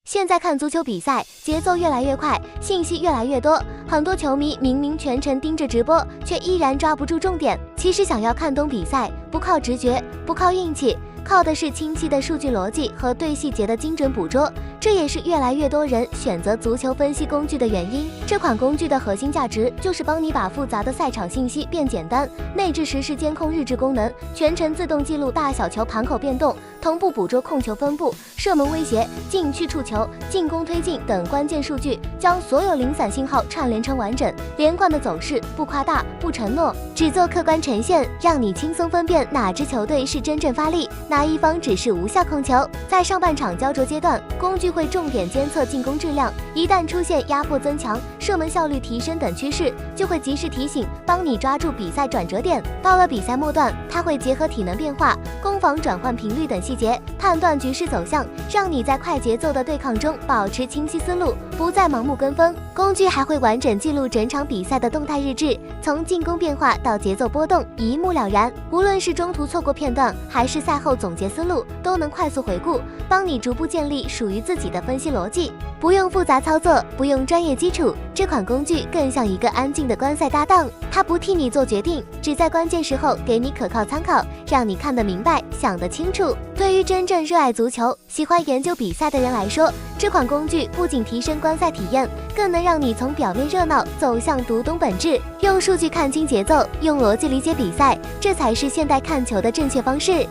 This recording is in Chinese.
现在看足球比赛，节奏越来越快，信息越来越多，很多球迷明明全程盯着直播，却依然抓不住重点。其实想要看懂比赛，不靠直觉，不靠运气，靠的是清晰的数据逻辑和对细节的精准捕捉。这也是越来越多人选择足球分析工具的原因。这款工具的核心价值就是帮你把复杂的赛场信息变简单，内置实时监控日志功能，全程自动记录大小球盘口变动，同步捕捉控球分布、射门威胁、禁区触球、进攻推进等关键数据，将所有零散信号串联成完整连贯的走势，不夸大，不承诺，只做客观呈现，让你轻松分辨哪支球队是真正发力，哪一方只是无效控球。在上半场焦灼阶段，工具会重点监测进攻质量，一旦出现压迫增强、射门效率提升等趋势，就会及时提醒，帮你抓住比赛转折点。到了比赛末段，它会结合体能变化、攻防转换频率等细节，判断局势走向，让你在快节奏的对抗中保持清晰思路，不再盲目跟风。工具还会完整记录整场比赛的动态日志，从进攻变化到节奏波动，一目了然。无论是中途错过片段，还是赛后总结思路，都能快速回顾，帮你逐步建立属于自己的分析逻辑。不用复杂操作，不用专业基础，这款工具更像一个安静的观赛搭档，它不替你做决定，只在关键时候给你可靠参考，让你看得明白，想得清楚。对于真正热爱足球、喜欢研究比赛的人来说，这款工具不仅提升观赛体验，更能让你从表面热闹走向读懂本质，用数据看清节奏，用逻辑理解比赛，这才是现代看球的正确方式。